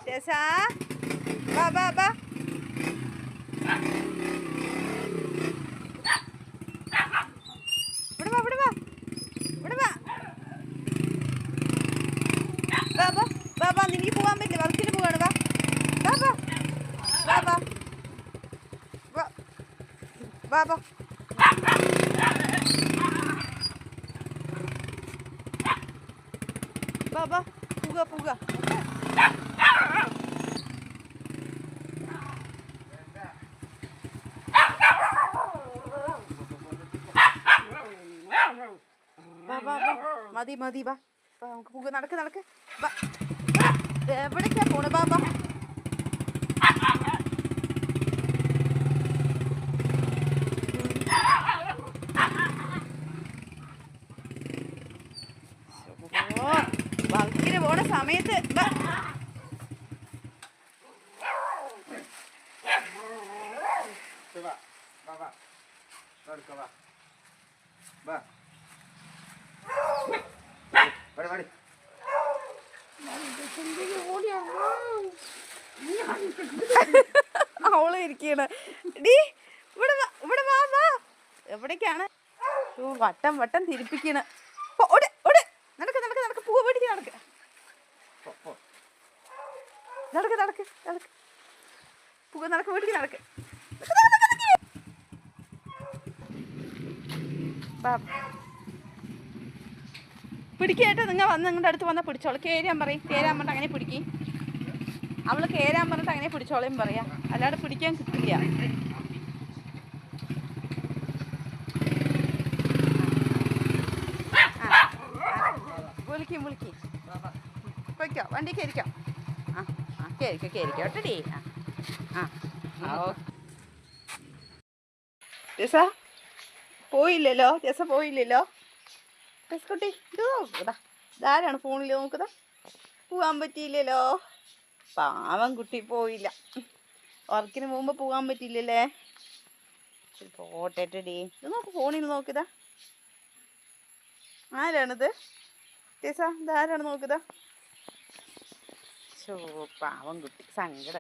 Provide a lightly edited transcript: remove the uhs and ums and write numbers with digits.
ടെസാ വാ വാ വാ. ഇവിടെ വാ ഇവിടെ വാ ഇവിടെ വാ. വാ വാ വാ വാ. നിനക്ക് പോകാൻ പറ്റില്ല, വർക്കിന് പോവാണ്. വാ വാ വാ വാ വാ വാ വാ വാ. വാ വാ പോവുക പോവുക. വാ വാ വാ. മതി മതി വാ. നമുക്ക് പോവുക. നടക്ക് നടക്ക്. വാ. എവിടേക്കാ പോണേ? വാ വാ. വർക്കിന് പോണ സമയത്ത് അവള് ഇരിക്കണ. ഡീ ഇവിടെ വാ ഇവിടെ വാ വാ. എവിടേക്കാണ്? വട്ടം വട്ടം തിരിപ്പിക്കണ. നടക്ക് നടക്ക് നടക്ക്. പൂവ് പിടിക്ക്. നടക്ക് നടക്ക് നടക്ക് നടക്ക്. പൂവ് നടക്ക്. വീട്ടിക്ക് നടക്ക്. പിടിക്കേട്ടോ. നിങ്ങൾ വന്ന് നിങ്ങളുടെ അടുത്ത് വന്നാൽ പിടിച്ചോളൂ. കേരാൻ പറയും. കേരാൻ പറഞ്ഞിട്ട് അങ്ങനെ പിടിക്കും. അവള് കേരാൻ പറഞ്ഞിട്ട് അങ്ങനെ പിടിച്ചോളയും പറയാം. അല്ലാതെ പിടിക്കാൻ കിട്ടില്ല. വിളിക്കും വിളിക്കും. പൊയ്ക്കോ, വണ്ടി കയറിക്കോ. ആ ആ കയറിക്കോ കയറിക്കോ കേട്ടോടി. ആ ആ ഓ. ജസ പോയില്ലല്ലോ. ജസ പോയില്ലല്ലോ. ജസ്കുട്ടി ഇതാ ഇതാരാണ് ഫോണിൽ നോക്കുക? പോകാൻ പറ്റിയില്ലല്ലോ. പാവം കുട്ടി പോയില്ല. വർക്കിന് പോകുമ്പോൾ പോകാൻ പറ്റിയില്ലല്ലേ. പോട്ടെടി. ഇത് നോക്ക്, ഫോണിൽ നോക്കിയതാ. ആരാണിത്? ടീസ ഇതാരാണ് നോക്കുക? പാവം കുട്ടി, സങ്കടം.